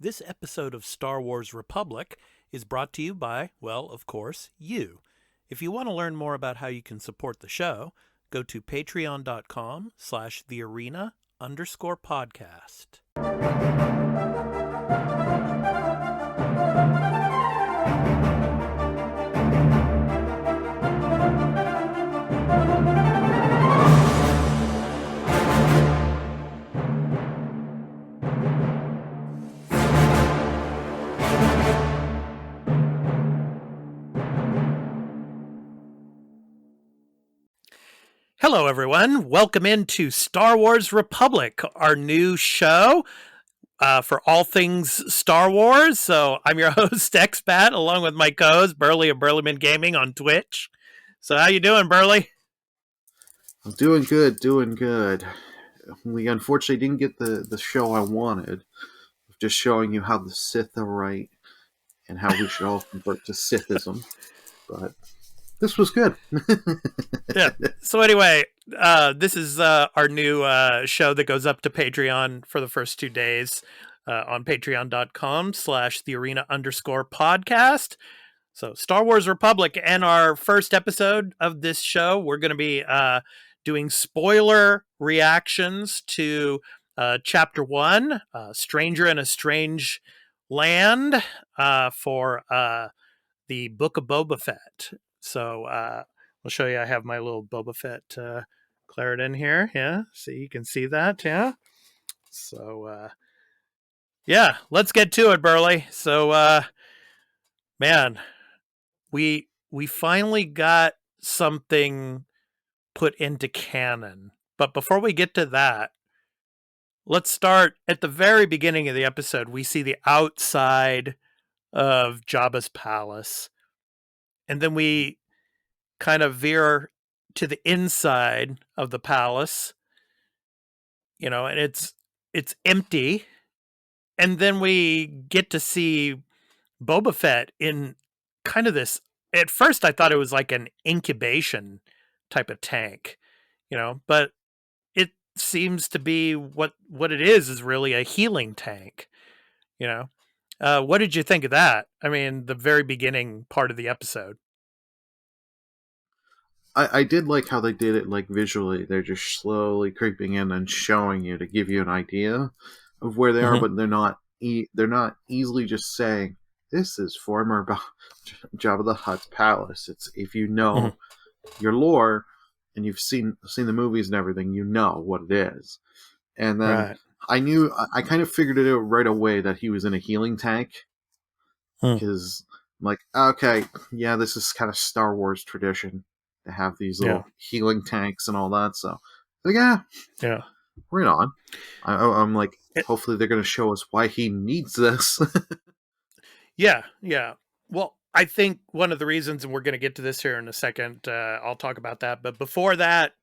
This episode of Star Wars Republic is brought to you by, well, of course, you. If you want to learn more about how you can support the show, go to patreon.com/thearena_podcast. Hello, everyone. Welcome into Star Wars Republic, our new show for all things Star Wars. So I'm your host, Expat, along with my co-host, Burly of BurlyMenGaming on Twitch. So how you doing, Burly? I'm doing good. We unfortunately didn't get the show I wanted. Just showing you how the Sith are right and how we should all convert to Sithism. But this was good. Yeah. So anyway, this is our new show that goes up to Patreon for the first 2 days on patreon.com/thearena_podcast. So Star Wars Republic, and our first episode of this show, we're going to be doing spoiler reactions to Chapter 1, Stranger in a Strange Land, for the Book of Boba Fett. So I'll show you. I have my little Boba Fett claret in here. Yeah, so you can see that. Yeah. So yeah, let's get to it, Burly. So man, we finally got something put into canon. But before we get to that, let's start at the very beginning of the episode. We see the outside of Jabba's palace, and then we kind of veer to the inside of the palace, you know, and it's empty. And then we get to see Boba Fett in kind of this. At first, I thought it was like an incubation type of tank, you know, but it seems to be what it is really a healing tank, you know. What did you think of that? I mean, the very beginning part of the episode. I did like how they did it, like visually. They're just slowly creeping in and showing you to give you an idea of where they are, but they're not easily just saying this is former Jabba the Hutt's palace. It's if you know your lore and you've seen the movies and everything, you know what it is. And then I kind of figured it out right away that he was in a healing tank because I'm like, okay, yeah, this is kind of Star Wars tradition to have these little healing tanks and all that. So, like, yeah, right on. I'm like, hopefully they're going to show us why he needs this. Yeah. Well, I think one of the reasons, and we're going to get to this here in a second, I'll talk about that. But before that,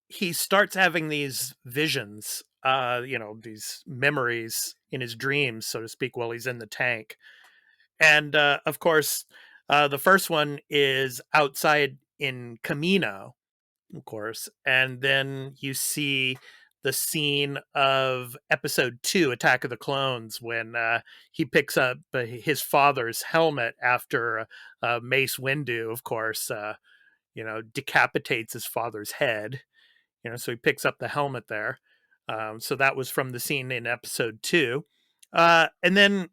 he starts having these visions, these memories in his dreams, so to speak, while he's in the tank. And of course, the first one is outside in Camino, of course. And then you see the scene of episode 2, Attack of the Clones, when he picks up his father's helmet after Mace Windu, of course, decapitates his father's head. So he picks up the helmet there. So that was from the scene in episode 2. And then,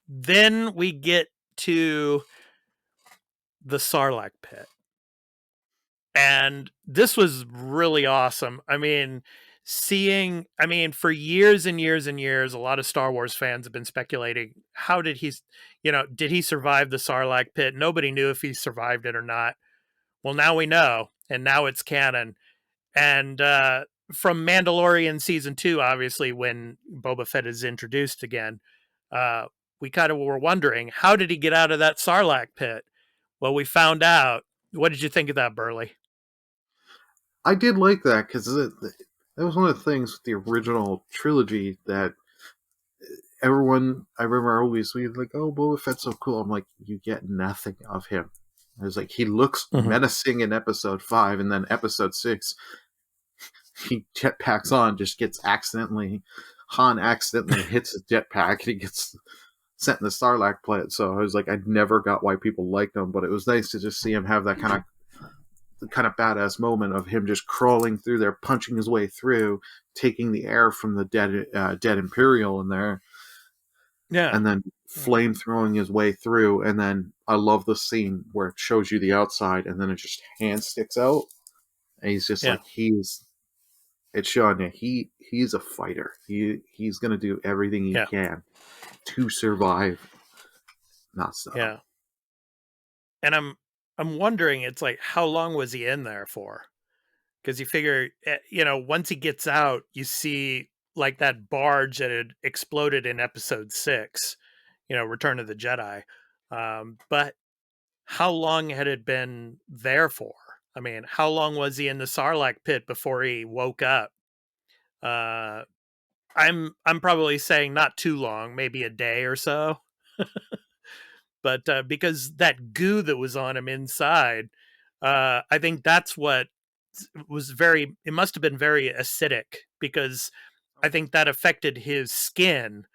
then we get to the Sarlacc pit. And this was really awesome. I mean, for years and years and years, a lot of Star Wars fans have been speculating, how did he survive the Sarlacc pit? Nobody knew if he survived it or not. Well, now we know, and now it's canon. And from Mandalorian season 2, obviously, when Boba Fett is introduced again, we kind of were wondering, how did he get out of that Sarlacc pit? Well, we found out. What did you think of that, Burly? I did like that because that was one of the things with the original trilogy that everyone, I remember always, we were like, oh, Boba Fett's so cool. I'm like, you get nothing of him. I was like, he looks menacing in episode 5, and then episode 6, he jetpacks on, just gets accidentally Han accidentally hits his jetpack and he gets sent in the Sarlacc pit. So I was like, I never got why people liked him, but it was nice to just see him have that kind of badass moment of him just crawling through there, punching his way through, taking the air from the dead Imperial in there, Yeah. and then flame throwing his way through. And then I love the scene where it shows you the outside, and then it just hand sticks out, and he's just Yeah. like it's showing you he's a fighter. He's gonna do everything he Yeah. can to survive. Not so. Yeah. And I'm wondering, it's like, how long was he in there for? Because you figure, once he gets out, you see like that barge that had exploded in episode 6, Return of the Jedi. But how long had it been there for? I mean, how long was he in the Sarlacc pit before he woke up? Uh, I'm probably saying not too long, maybe a day or so. But because that goo that was on him inside, I think that's what it must have been very acidic, because I think that affected his skin.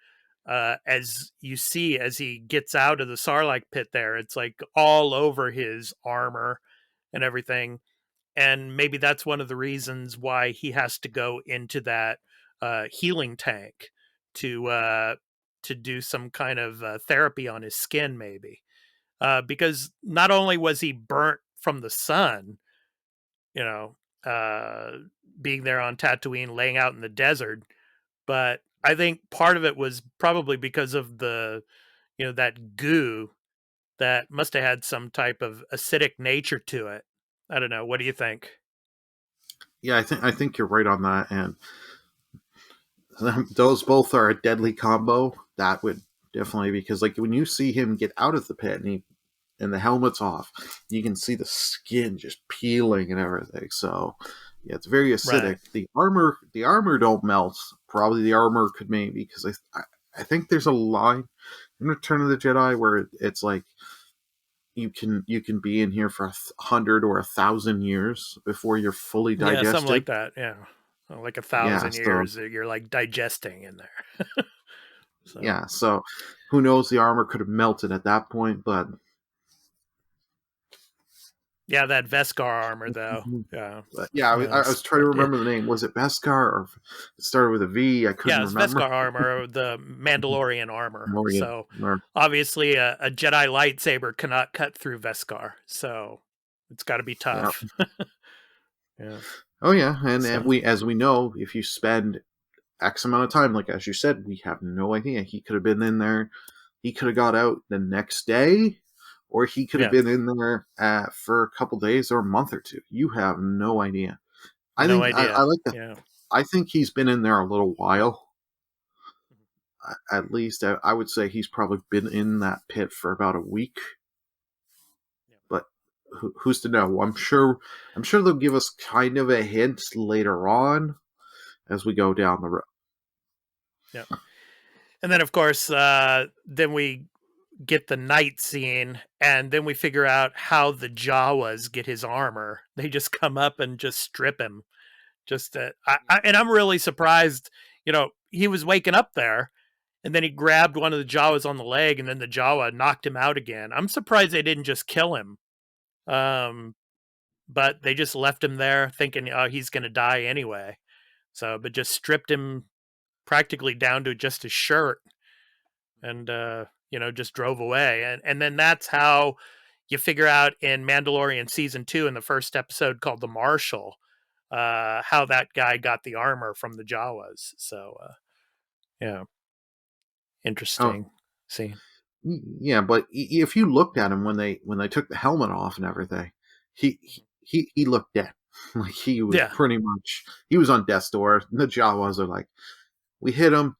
As you see, as he gets out of the Sarlacc pit there, it's like all over his armor and everything. And maybe that's one of the reasons why he has to go into that healing tank to do some kind of therapy on his skin, maybe. Because not only was he burnt from the sun, you know, uh, being there on Tatooine, laying out in the desert, but I think part of it was probably because of that goo that must have had some type of acidic nature to it. I don't know. What do you think? Yeah, I think you're right on that, and those both are a deadly combo. That would definitely, because like when you see him get out of the pit and the helmet's off, you can see the skin just peeling and everything. So yeah, it's very Right. acidic. The armor don't melt. Probably the armor could, maybe, because I think there's a line in Return of the Jedi where it's like you can be in here for 100 or 1,000 years before you're fully Yeah, something digested. like that. Yeah. Like a Yeah, thousand so years, you're like digesting in there. So, yeah, so who knows? The armor could have melted at that point, but yeah, that Veskar armor, though. Yeah. yeah, I It's, was trying to remember the name. Was it Beskar, or it started with a V? I couldn't yeah, it's remember. Veskar armor, the Mandalorian armor. Morgan. So obviously, a Jedi lightsaber cannot cut through Veskar. So it's got to be Yeah. tough. Yeah. Oh yeah, and So as we know, if you spend X amount of time, like as you said, we have no idea. He could have been in there. He could have got out the next day, or he could have yeah, been in there for a couple days or a month or two. You have no idea. I no think I idea. like that. Yeah. I think he's been in there a little while. At least I would say he's probably been in that pit for about a week. But who's to know? I'm sure they'll give us kind of a hint later on as we go down the road. Yeah. And then, of course, then we get the night scene, and then we figure out how the Jawas get his armor. They just come up and just strip him. Just and I'm really surprised. He was waking up there, and then he grabbed one of the Jawas on the leg, and then the Jawa knocked him out again. I'm surprised they didn't just kill him. But they just left him there, thinking, oh, he's going to die anyway. So, but just stripped him practically down to just his shirt, and just drove away. And then that's how you figure out in Mandalorian season 2, in the first episode called The Marshal, how that guy got the armor from the Jawas. So yeah, Oh, interesting scene. yeah, but if you looked at him when they took the helmet off and everything, he he looked dead. Like he was Yeah, pretty much, he was on death's door. The Jawas are like, we hit him,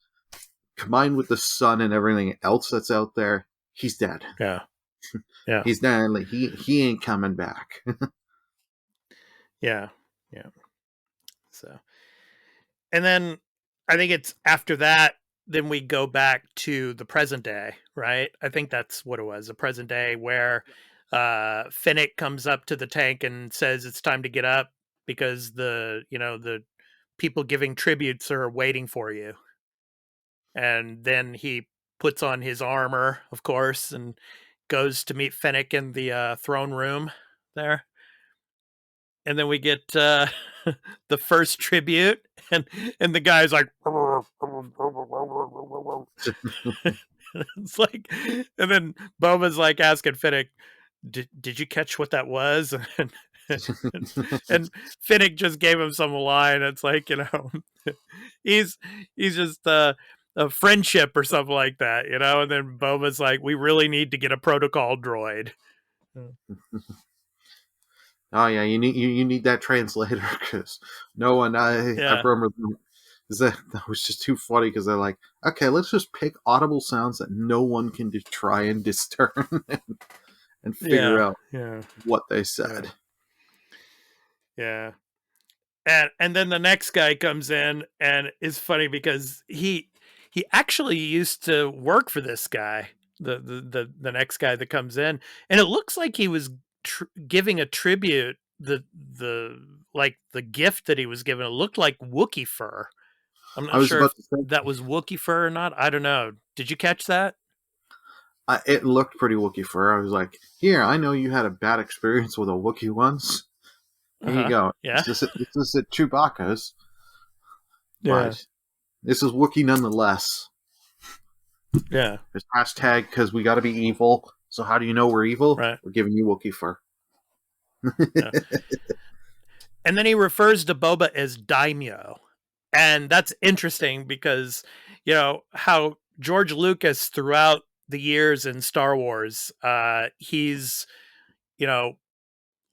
combined with the sun and everything else that's out there, he's dead. yeah, yeah, He's dead. Like he ain't coming back. yeah, yeah. So, and then I think it's after that, then we go back to the present day, right? I think that's what it was, the present day, where Finnick comes up to the tank and says it's time to get up, because the people giving tributes are waiting for you. and then he puts on his armor, of course, and goes to meet Fennec in the throne room there. And then we get the first tribute, and the guy's like, it's like, and then Boba's like asking Fennec, did you catch what that was? And Finnick just gave him some line. It's like, he's just a friendship or something like that, and then Boba's like, we really need to get a protocol droid. Oh yeah, you need that translator, because no one I remember that was just too funny, because they're like, okay, let's just pick audible sounds that no one can try and discern and figure out what they said. Yeah. And then the next guy comes in, and it's funny because he actually used to work for this guy, the next guy that comes in, and it looks like he was giving a tribute. The gift that he was given, it looked like Wookiee fur. I'm not sure if that was Wookiee fur or not. I don't know. Did you catch that? It looked pretty Wookiee fur. I was like, here, I know you had a bad experience with a Wookiee once. Here you go. Yeah. This is at Chewbacca's. Yeah. But this is Wookiee nonetheless. Yeah. There's hashtag because we got to be evil. So how do you know we're evil? Right. We're giving you Wookiee fur. Yeah. And then he refers to Boba as Daimyo. And that's interesting because, how George Lucas throughout the years in Star Wars, he's,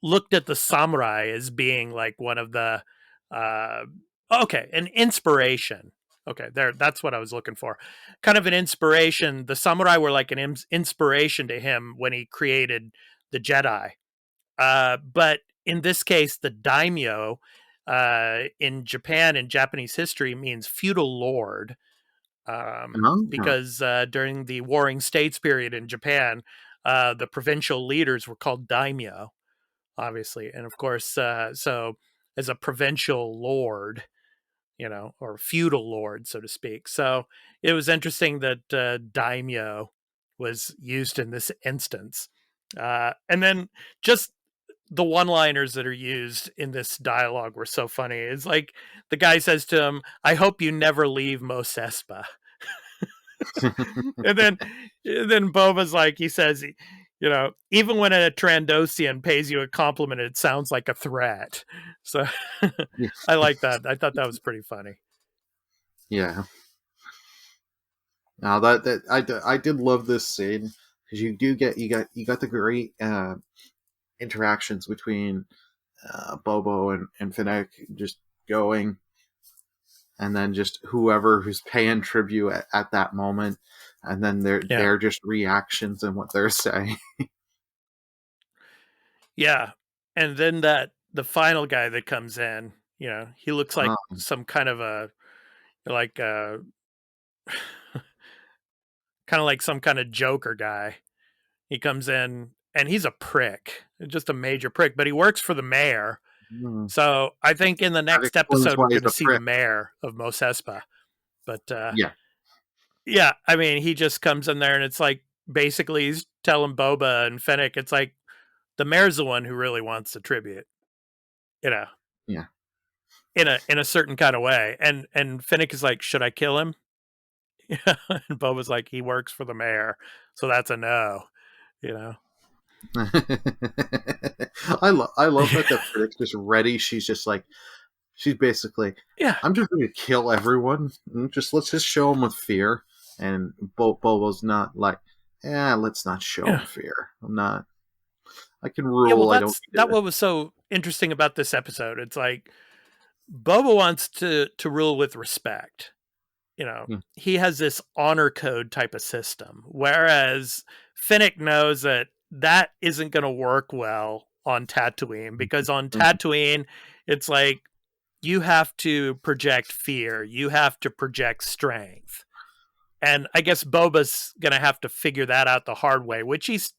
looked at the samurai as being like one of the, an inspiration. Okay, that's what I was looking for. Kind of an inspiration. The samurai were like an inspiration to him when he created the Jedi. But in this case, the daimyo in Japan, in Japanese history, means feudal lord. Because during the Warring States period in Japan, the provincial leaders were called daimyo, obviously. And of course, so as a provincial lord, or feudal lord, so to speak. So it was interesting that daimyo was used in this instance. And then just the one-liners that are used in this dialogue were so funny. It's like the guy says to him, I hope you never leave Mos Espa. and then Boba's like, he says, even when a Trandosian pays you a compliment, it sounds like a threat. So I like that. I thought that was pretty funny. Yeah. Now that I did love this scene, because you got the great interactions between Bobo and Finnick just going, and then just whoever who's paying tribute at that moment, and then their just reactions and what they're saying. Yeah. And then the final guy that comes in, he looks like some kind of kind of like some kind of Joker guy. He comes in and he's a prick, just a major prick, but he works for the mayor. So I think in the next episode, we're going to see the mayor of Mos Espa. But yeah, I mean, he just comes in there and it's like, basically he's telling Boba and Fennec, it's like, the mayor's the one who really wants the tribute, Yeah. In a certain kind of way. And Fennec is like, should I kill him? And Boba's like, he works for the mayor, so that's a no. I love that the Finnick's just ready. She's basically, I'm just going to kill everyone. Let's just show them with fear. And Bobo's not like, let's not show him fear. I can rule. Yeah, well, that's what was so interesting about this episode. It's like Boba wants to rule with respect. He has this honor code type of system, whereas Finnick knows that isn't going to work well on Tatooine, because on Tatooine, it's like you have to project fear, you have to project strength. And I guess Boba's going to have to figure that out the hard way, which he's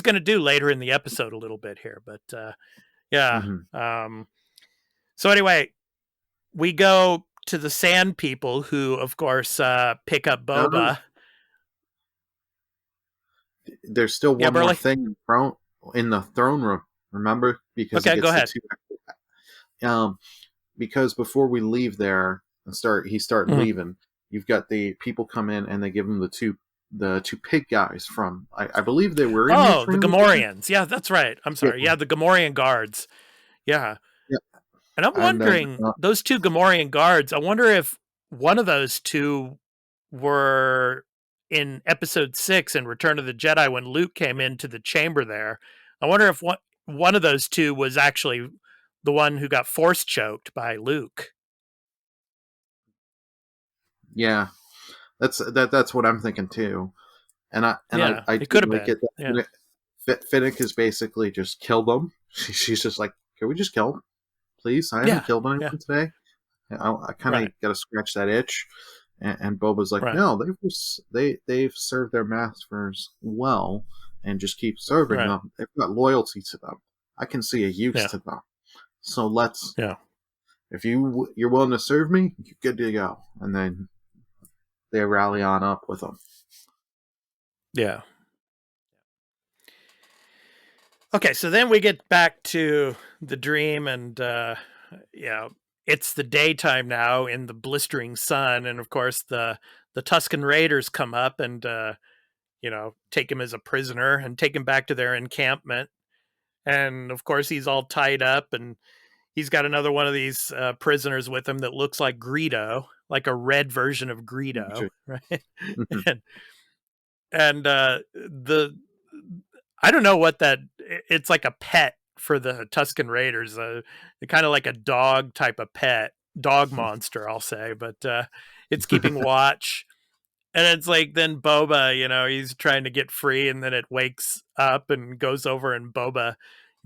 going to do later in the episode a little bit here. But yeah. So anyway, we go to the Sand People, who, of course, pick up No, Boba. there's still Yeah, one more Burly. thing in the throne room. Remember, because he Okay, go gets the ahead. two. Because before we leave there and start Mhm. leaving, you've got the people come in and they give him the two pig guys from I believe they were in the Oh, the trilogy. Gamorreans. Yeah, that's right. I'm Yeah, sorry. Yeah, the Gamorrean guards. Yeah. yeah, And I'm and then wondering, those two Gamorrean guards, I wonder if one of those two were in episode 6 in Return of the Jedi when Luke came into the chamber there. I wonder if one of those two was actually the one who got force choked by Luke. yeah, that's what I'm thinking too. Yeah, I it do could have like been. it Yeah. that Finnick is basically just killed them. She's just like, can we just kill him, please? I haven't Yeah. killed Yeah. anyone today. I kind Right. of got to scratch that itch. And Boba's like, Right. no, they've served their masters well, and just keep serving Right. them. They've got loyalty to them. I can see a use Yeah. to them. So let's, Yeah. if you're willing to serve me, you're good to go. And then they rally on up with them. Yeah. Okay, so then we get back to the dream, and yeah, it's the daytime now in the blistering sun, and of course the Tuscan Raiders come up and take him as a prisoner and take him back to their encampment, and of course he's all tied up, and he's got another one of these prisoners with him that looks like Greedo, like a red version of Greedo, right? and the I don't know what that. It's like a pet for the Tuscan Raiders. Kind of like a dog type of pet, dog monster, I'll say. But it's keeping watch, and it's like then Boba, he's trying to get free, and then it wakes up and goes over, and Boba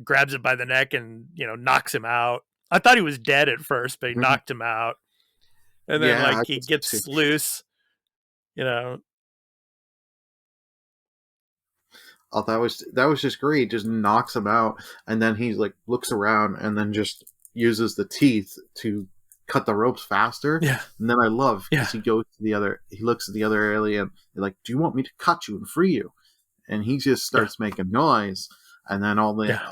grabs it by the neck and knocks him out. I thought he was dead at first, but he knocked him out, and then Yeah, I like he guess too. gets loose. You know, Oh, that was just great. Just knocks him out, and then he like looks around, and then just uses the teeth to cut the ropes faster. yeah, And then I love yeah, because he looks at the other alien, like, "Do you want me to cut you and free you?" And he just yeah, starts making noise, and then yeah,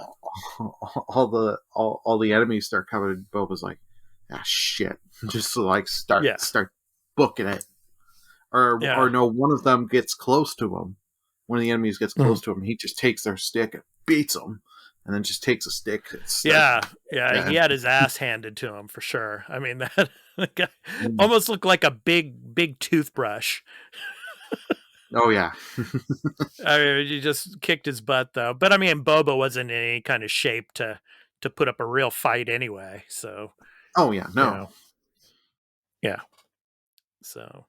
all the enemies start coming. Boba's like, "Ah, shit!" Just to, like yeah, start booking it, or yeah. no, one of them gets close to him. One of the enemies gets Mhm. close to him. He just takes their stick and beats him, and then just takes a stick and starts. Yeah, yeah, he Yeah. had his ass handed to him for sure. I mean, that guy almost looked like a big toothbrush. Oh yeah. I mean, he just kicked his butt though. But I mean, Boba wasn't in any kind of shape to put up a real fight anyway. So Oh yeah. you No. know, yeah. So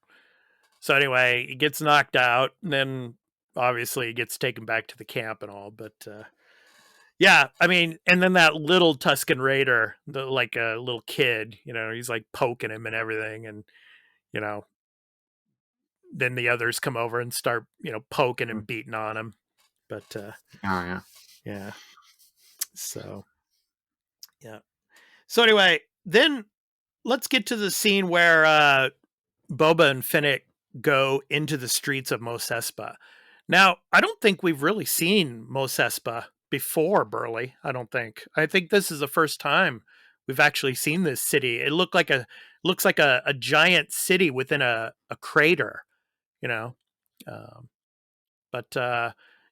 anyway, he gets knocked out, and then obviously he gets taken back to the camp and all. But yeah, I mean, and then that little Tuscan Raider, like a little kid, he's like poking him and everything, and you know, then the others come over and start, poking Oh and beating on him. But yeah. yeah, so yeah. So anyway, then let's get to the scene where Boba and Finnick go into the streets of Mos Espa. Now, I don't think we've really seen Mos Espa before, Burly. I don't think. I think this is the first time we've actually seen this city. It looks like a giant city within a crater, you know. Um, but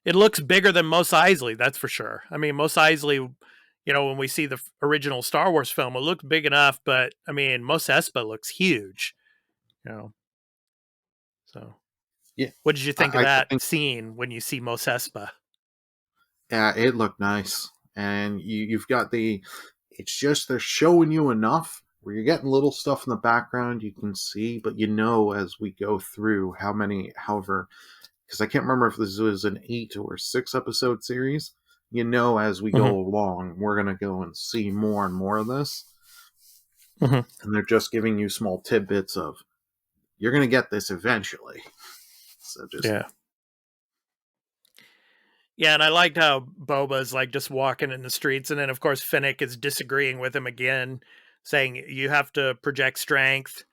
it looks bigger than Mos Eisley, that's for sure. I mean, Mos Eisley, when we see the original Star Wars film, it looks big enough, but I mean, Mos Espa looks huge, you know. So, Yeah. what did you think of I that think scene when you see Mos Espa? yeah, it looked nice, and you've got the. It's just they're showing you enough where you're getting little stuff in the background you can see, but as we go through however, because I can't remember if this was an 8 or 6 episode series. As we Mm-hmm. go along, we're gonna go and see more and more of this, Mm-hmm. and they're just giving you small tidbits of you're gonna get this eventually. So just Yeah. Yeah, and I liked how Boba's like just walking in the streets, and then of course Finnick is disagreeing with him again, saying you have to project strength.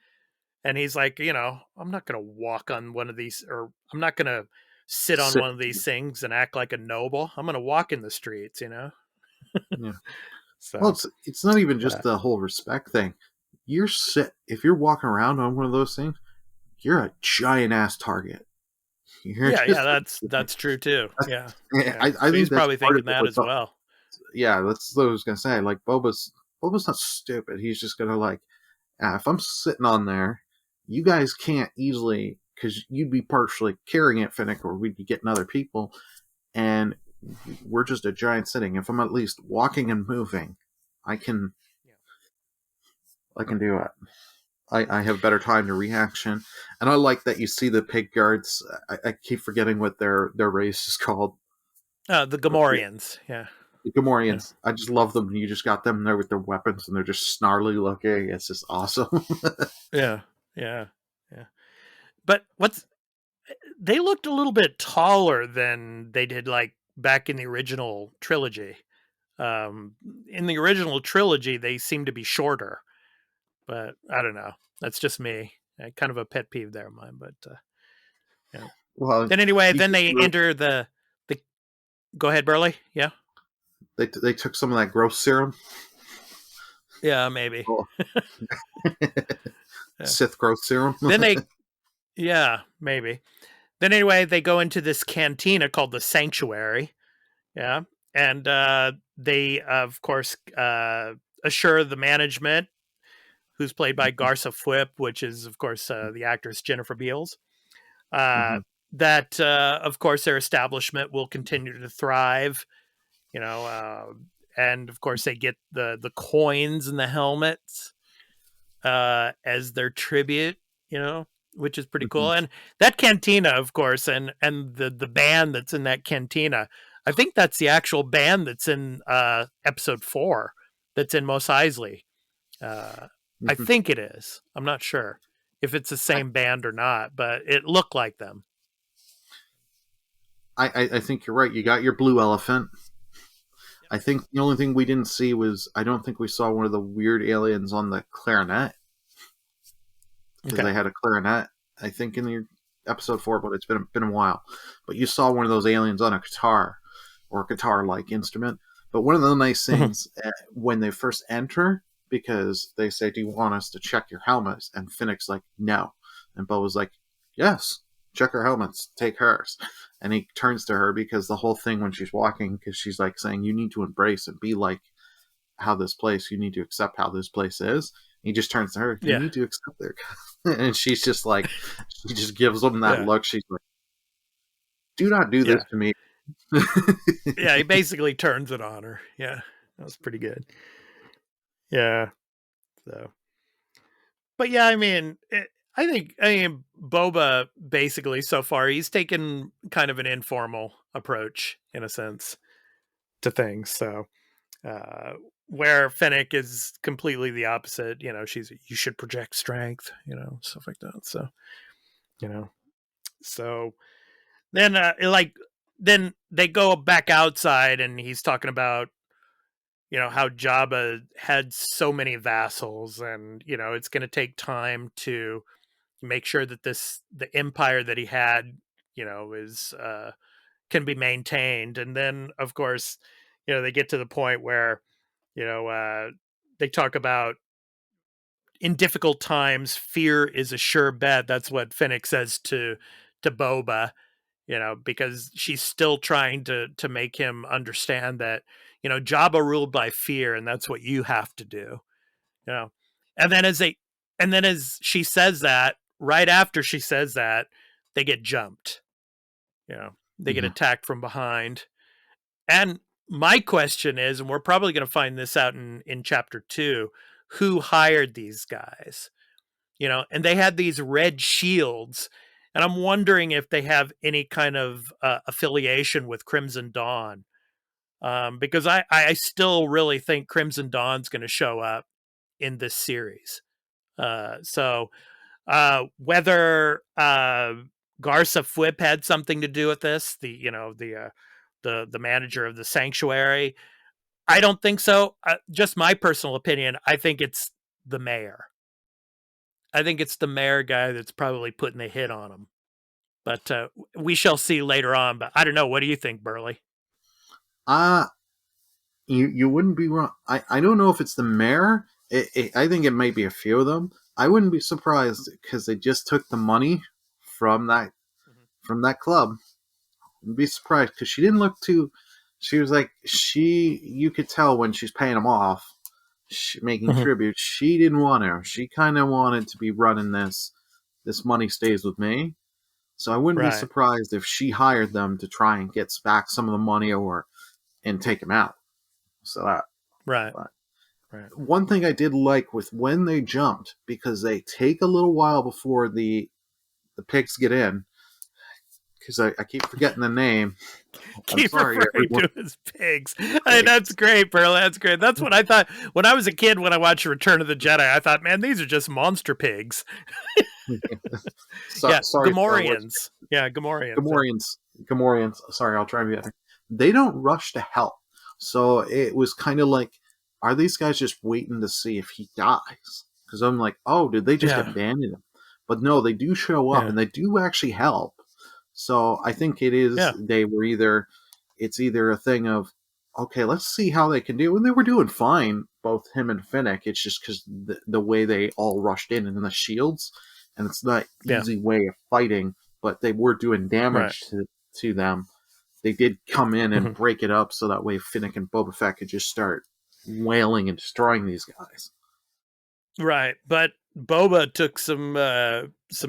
And he's like, I'm not going to walk on one of these, or I'm not going to sit on Sit. one of these things and act like a noble. I'm going to walk in the streets, Yeah. Well, So, it's not even just uh, the whole respect thing. If you're walking around on one of those things, you're a giant ass target. You're yeah, just that's true too. Yeah. Yeah. I So he's think that's probably part of thinking it that with as well. yeah, that's what I was gonna say. Like Boba's not stupid. He's just gonna like, if I'm sitting on there, you guys can't easily, because you'd be partially carrying it, Finnick, or we'd be getting other people, and we're just a giant sitting. If I'm at least walking and moving, I can I can do it. I have better time to reaction, and I like that you see the pig guards. I keep forgetting what their race is called. The Gamorreans. Yeah. The Yeah. Gamorreans. I just love them. You just got them there with their weapons, and they're just snarly looking. It's just awesome. Yeah. Yeah. Yeah. But they looked a little bit taller than they did like back in the original trilogy. Um, in the original trilogy, they seem to be shorter, but I don't know. That's just me. Kind of a pet peeve there of mine, but yeah. Well, Then anyway, you then think they enter the. Go ahead, Burly. Yeah, they took some of that growth serum, yeah, maybe. oh, Yeah. Sith growth serum. Then yeah, maybe. Then anyway, they go into this cantina called the Sanctuary. Yeah, and they of course assure the management, who's played by Garza Fwip, which is of course the actress Jennifer Beals, uh, Mm-hmm. that of course their establishment will continue to thrive. You know, and of course they get the coins and the helmets as their tribute. Which is pretty Mm-hmm. cool. And that cantina, of course, and the band that's in that cantina, I think that's the actual band that's in episode 4, that's in Mos Eisley. I Mm-hmm. think it is. I'm not sure if it's the I, same band or not, but it looked like them. I think you're right. You got your blue elephant. Yep. I think the only thing we didn't see was, I don't think we saw one of the weird aliens on the clarinet, because Okay. they had a clarinet, I think, in the episode 4, but it's been a while. But you saw one of those aliens on a guitar, or a guitar-like instrument. But one of the nice things, when they first enter, because they say, "Do you want us to check your helmets?" And Finnick's like, "No," and Bo was like, "Yes, check her helmets, take hers." And he turns to her, because the whole thing when she's walking, because she's like saying, "You need to embrace and be like how this place. You need to accept how this place is." He just turns to her, "You Yeah. need to accept their," and she's just like, she just gives him that Yeah. look. She's like, "Do not do this Yeah. to me." Yeah. He basically turns it on her. Yeah. That was pretty good. Yeah. So, but yeah, I mean, I mean, Boba basically so far he's taken kind of an informal approach in a sense to things. So, uh, where Fennec is completely the opposite. You should project strength. Stuff like that. So, you know, so then then they go back outside and he's talking about how Jabba had so many vassals, and it's going to take time to make sure that the empire that he had is can be maintained. And then of course they get to the point where you know they talk about, in difficult times fear is a sure bet. That's what Fennec says to Boba, because she's still trying to make him understand that Jabba ruled by fear, and that's what you have to do. you know and then as she says that, right after she says that, they get jumped. They get Yeah. attacked from behind. And my question is, and we're probably going to find this out in chapter 2, who hired these guys? And they had these red shields, and I'm wondering if they have any kind of affiliation with Crimson Dawn, because I still really think Crimson Dawn's going to show up in this series. So whether Garza Fwip had something to do with this, the manager of the sanctuary, I don't think so. Just my personal opinion, I think it's the mayor. I think it's the mayor guy that's probably putting the hit on him. But we shall see later on. But I don't know. What do you think, Burly? Uh you wouldn't be wrong. I don't know if it's the mayor. I think it might be a few of them. I wouldn't be surprised because they just took the money from that club. I'd be surprised because she didn't look too. She was like you could tell when she's paying them off, making tribute. She didn't want to. She kind of wanted to be running this. This money stays with me. So I wouldn't be Right. surprised if she hired them to try and get back some of the money and take him out. So Right. right. One thing I did like with when they jumped, because they take a little while before the pigs get in, because I keep forgetting the name. Keep referring to as pigs. Hey, that's great, Burly. That's great. That's what I thought when I was a kid. When I watched Return of the Jedi, I thought, man, these are just monster pigs. Sorry, Gamorreans. Yeah, Gamorreans. Gamorreans. Sorry, I'll try and be better. They don't rush to help. So it was kind of like, are these guys just waiting to see if he dies? Because I'm like, oh, did they just abandon him? But no, they do show up and they do actually help. So I think it is, they were it's either a thing of, okay, let's see how they can do. And they were doing fine, both him and Finnick. It's just because the way they all rushed in and the shields, and it's not easy way of fighting, but they were doing damage to them. They did come in and break it up so that way Finnick and Boba Fett could just start wailing and destroying these guys. Right, but Boba took some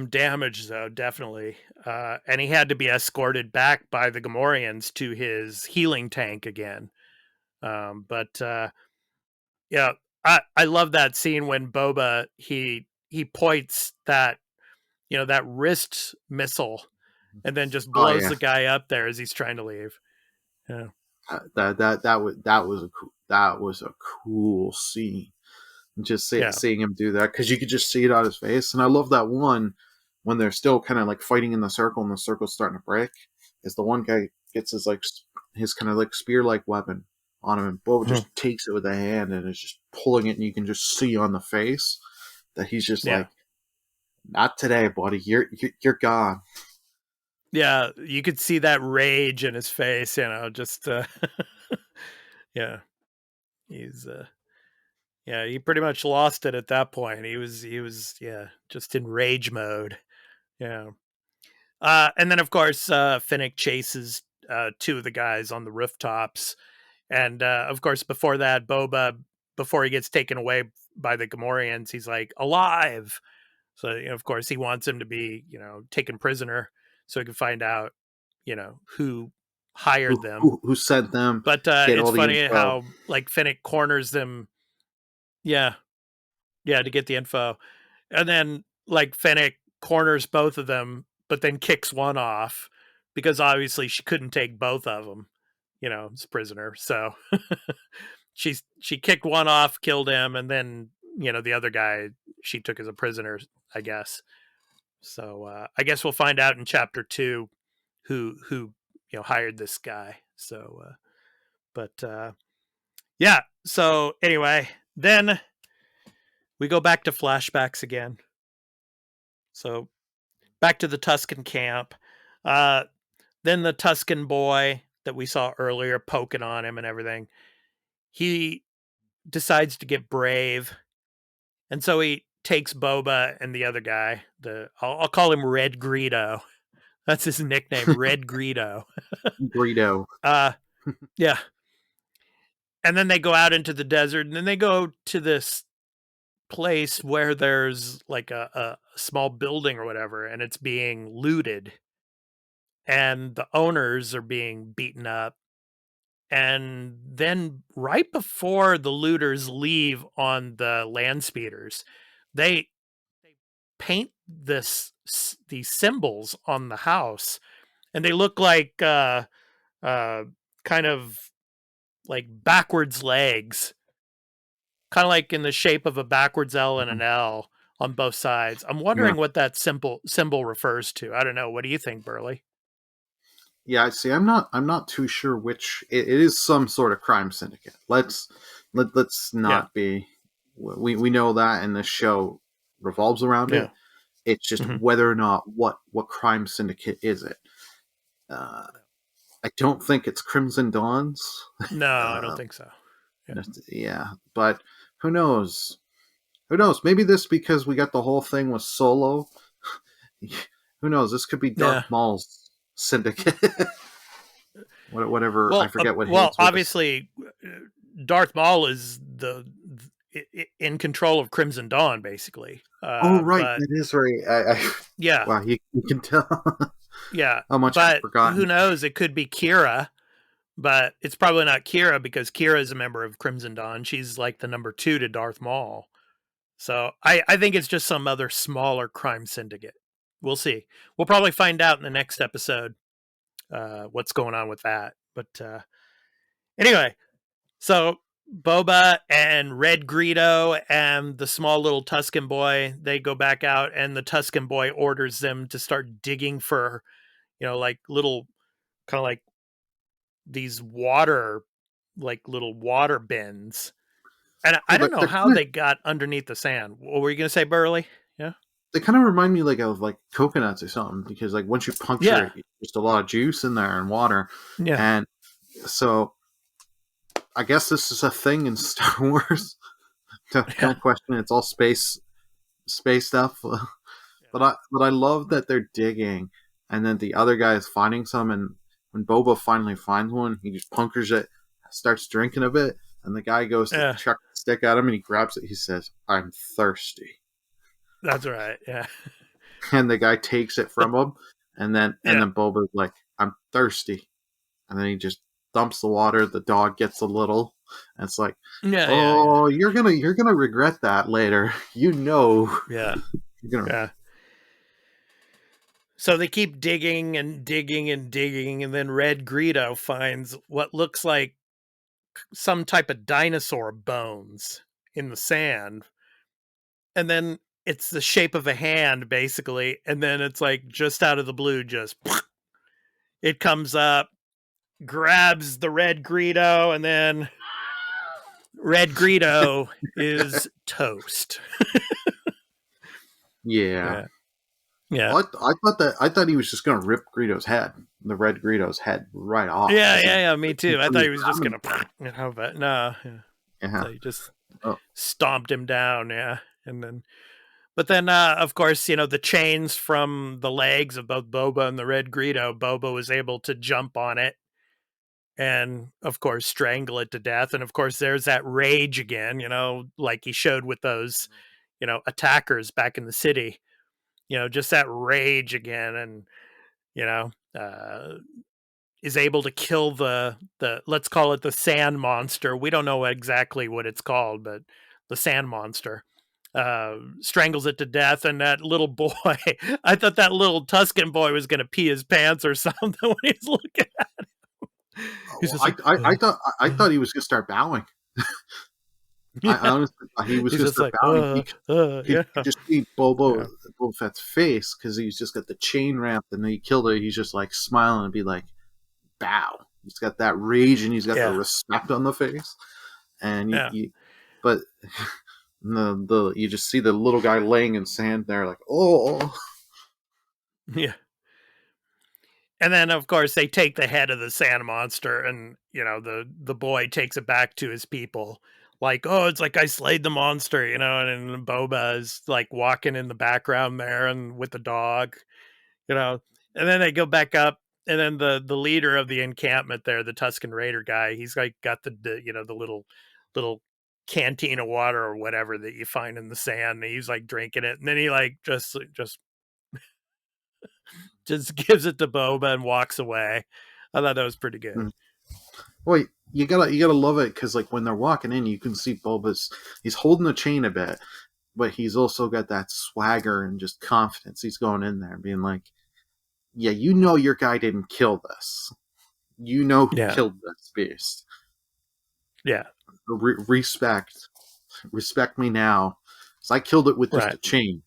damage though, definitely, and he had to be escorted back by the Gamorreans to his healing tank again. But yeah, I love that scene when Boba he points that that wrist missile and then just blows the guy up there as he's trying to leave. Yeah, that was a cool scene. Just seeing him do that, because you could just see it on his face. And I love that one when they're still kind of like fighting in the circle and the circle's starting to break, is the one guy gets his kind of like spear like weapon on him, and Boba just takes it with a hand and is just pulling it, and you can just see on the face that he's just like, not today, buddy, you're gone. Yeah, you could see that rage in his face, just yeah, he's he pretty much lost it at that point. He was just in rage mode. Yeah. And then of course Finnick chases two of the guys on the rooftops, and of course before that, Boba, before he gets taken away by the Gamorreans, he's like, alive. So of course he wants him to be taken prisoner so he can find out who hired them, who sent them. But it's funny how like Finnick corners them. Yeah, to get the info, and then like Finnick corners both of them, but then kicks one off because obviously she couldn't take both of them, as prisoner. So she kicked one off, killed him, and then the other guy she took as a prisoner, I guess. So I guess we'll find out in chapter 2 who hired this guy. So, yeah. So anyway, then we go back to flashbacks again. So back to the Tuscan camp. Then the Tuscan boy that we saw earlier poking on him and everything, he decides to get brave. And so he takes Boba and the other guy, I'll call him Red Greedo. That's his nickname, Red Greedo. Greedo. Yeah. And then they go out into the desert, and then they go to this place where there's like a small building or whatever, and it's being looted. And the owners are being beaten up. And then right before the looters leave on the land speeders, they paint these symbols on the house, and they look like kind of like backwards legs, kind of like in the shape of a backwards L and an L on both sides. I'm wondering what that symbol refers to. I don't know. What do you think, Burly? Yeah, see, I'm not too sure which. It is some sort of crime syndicate. Let's not be we know that, and the show revolves around Yeah. it. It's just whether or not what crime syndicate is it. I don't think it's Crimson Dawn's. No, I don't think so. Yeah, but who knows? Who knows? Maybe this because we got the whole thing with Solo. Who knows? This could be Darth Maul's syndicate. Whatever. I forget what. Well, obviously, Darth Maul is in control of Crimson Dawn, basically. Oh, right, that is right. Yeah. Wow, you can tell. Yeah, how much I've forgotten. Who knows? It could be Kira, but it's probably not Kira because Kira is a member of Crimson Dawn. She's like the number 2 to Darth Maul. So I think it's just some other smaller crime syndicate. We'll see. We'll probably find out in the next episode what's going on with that. But anyway, so Boba and Red Greedo and the small little Tuscan boy, they go back out, and the Tuscan boy orders them to start digging for, like little, kind of like these little water bins. And I don't know how they got underneath the sand. What were you going to say, Burly? Yeah. They kind of remind me of coconuts or something, because once you puncture it, there's a lot of juice in there and water. Yeah. And so I guess this is a thing in Star Wars. Don't question it. It's all space stuff. But I love that they're digging, and then the other guy is finding some, and when Boba finally finds one, he just punctures it, starts drinking a bit, and the guy goes to chuck the stick at him, and he grabs it. He says, "I'm thirsty." That's right. Yeah. And the guy takes it from him, and then Boba's like, "I'm thirsty," and then he just dumps the water. The dog gets a little, and it's like, you're gonna regret that later. Yeah. You're gonna. Yeah. So they keep digging and digging and digging, and then Red Greedo finds what looks like some type of dinosaur bones in the sand. And then it's the shape of a hand, basically. And then it's like just out of the blue, it comes up, grabs the Red Greedo, and then Red Greedo is toast. Yeah. Yeah. Well, I thought he was just going to rip the Red Greedo's head right off. Yeah. Me too. I thought he was just going to, but no. Yeah. So he just stomped him down. Yeah. But then, of course, the chains from the legs of both Boba and the Red Greedo, Boba was able to jump on it and, of course, strangle it to death. And, of course, there's that rage again, like he showed with those, attackers back in the city. Just that rage again, and is able to kill the let's call it the sand monster. We don't know exactly what it's called, but the sand monster strangles it to death. And that little boy, I thought that little Tuscan boy was going to pee his pants or something when he's looking at him. I thought he was going to start bowing. I honestly thought he was just like, you just see Boba Fett's face, because he's just got the chain wrapped, and then he killed it. He's just like smiling and be like, bow. He's got that rage, and he's got the respect on the face. And but you just see the little guy laying in sand there, like, oh. Yeah. And then, of course, they take the head of the sand monster, and the boy takes it back to his people. Like, oh, it's like I slayed the monster, and Boba is like walking in the background there and with the dog, and then they go back up, and then the leader of the encampment there, the Tuscan Raider guy, he's like got the the little canteen of water or whatever that you find in the sand, and he's like drinking it, and then he like just gives it to Boba and walks away. I thought that was pretty good. Well, you gotta love it, because when they're walking in, you can see he's holding the chain a bit, but he's also got that swagger and just confidence. He's going in there being like, yeah, your guy didn't kill this. Who killed this beast. Yeah. Respect me now, because I killed it with just a chain.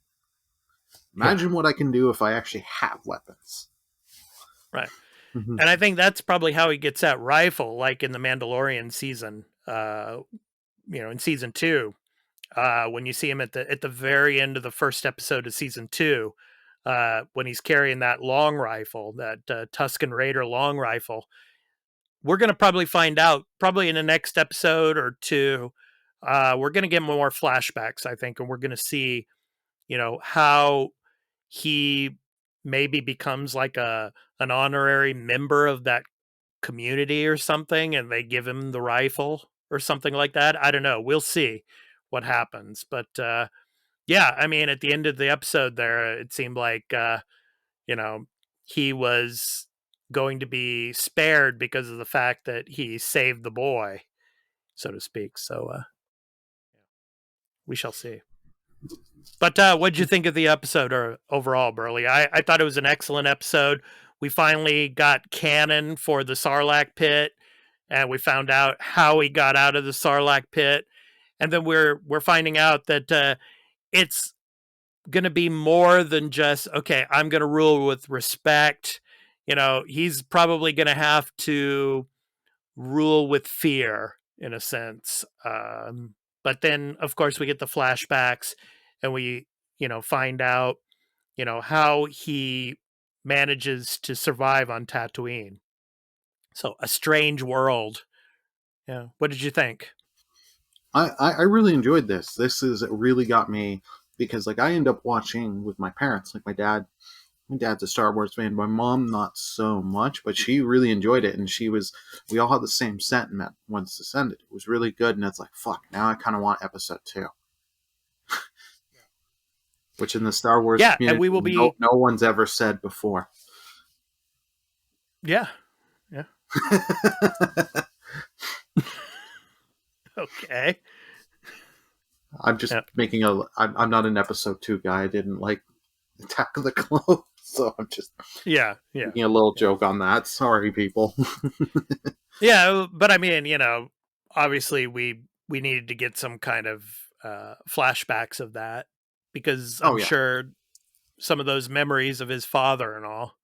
Imagine what I can do if I actually have weapons. Right. And I think that's probably how he gets that rifle, like in the Mandalorian season, in season 2. when you see him at the very end of the first episode of season 2, when he's carrying that long rifle, that Tuscan Raider long rifle. We're going to probably find out, probably in the next episode or two, we're going to get more flashbacks, I think, and we're going to see, how he maybe becomes like an honorary member of that community or something, and they give him the rifle or something like that. I don't know. We'll see what happens. But yeah, I mean, at the end of the episode there, it seemed like, he was going to be spared because of the fact that he saved the boy, so to speak. So we shall see. But what did you think of the episode or overall, Burly? I thought it was an excellent episode. We finally got canon for the Sarlacc pit, and we found out how he got out of the Sarlacc pit, and then we're finding out that it's going to be more than just, okay, I'm going to rule with respect. He's probably going to have to rule with fear in a sense. But then, of course, we get the flashbacks, and we, find out, how he manages to survive on Tatooine. So a strange world. Yeah. What did you think? I really enjoyed this. This is really got me because I end up watching with my parents. Like my dad's a Star Wars fan. My mom not so much, but she really enjoyed it, and we all had the same sentiment once this ended. It was really good, and it's like, fuck, now I kind of want episode 2. Which in the Star Wars community, and we will be no one's ever said before. Yeah. Okay. I'm just making I'm not an episode 2 guy. I didn't like Attack of the Clones, so I'm just making a little joke on that. Sorry, people. Yeah, but I mean, obviously we needed to get some kind of flashbacks of that, because I'm sure some of those memories of his father and all.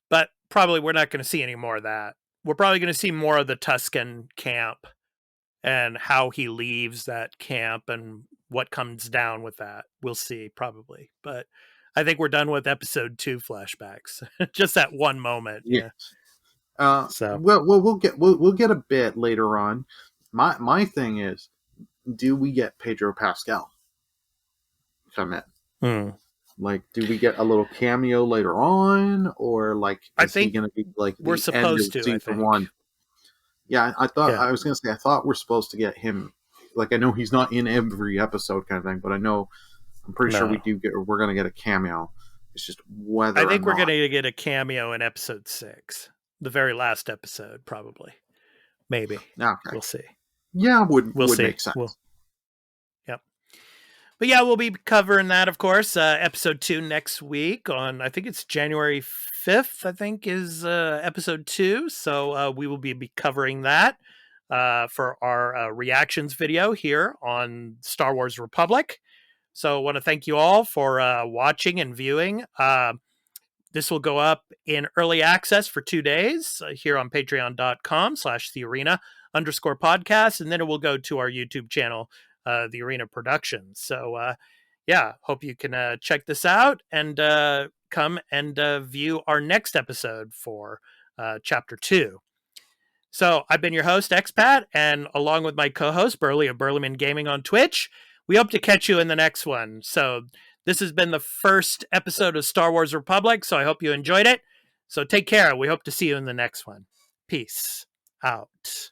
But probably we're not going to see any more of that. We're probably going to see more of the Tuscan camp and how he leaves that camp and what comes down with that. We'll see, probably. But I think we're done with episode 2 flashbacks. Just that one moment. Yeah. So we'll get a bit later on. My thing is, do we get Pedro Pascal come in? Do we get a little cameo later on, or is he going to be we're supposed to? Season 1? Yeah, I thought I was going to say I thought we're supposed to get him. I know he's not in every episode, kind of thing, but I'm pretty sure we're going to get a cameo. It's just whether I think we're going to get a cameo in episode 6, the very last episode, probably, maybe. Okay. We'll see. Yeah, would see. Make sense. But yeah, we'll be covering that, of course. Episode 2 next week on, I think it's January 5th, I think is episode 2. So we will be covering that for our reactions video here on Star Wars Republic. So I want to thank you all for watching and viewing. This will go up in early access for 2 days here on patreon.com/thearena_podcast. And then it will go to our YouTube channel, The Arena Productions. So hope you can check this out and come and view our next episode for chapter 2. So I've been your host, Expat, and along with my co-host Burly of BurlyMenGaming on Twitch, we hope to catch you in the next one. So this has been the first episode of Star Wars Republic, so I hope you enjoyed it. So take care. We hope to see you in the next one. Peace out.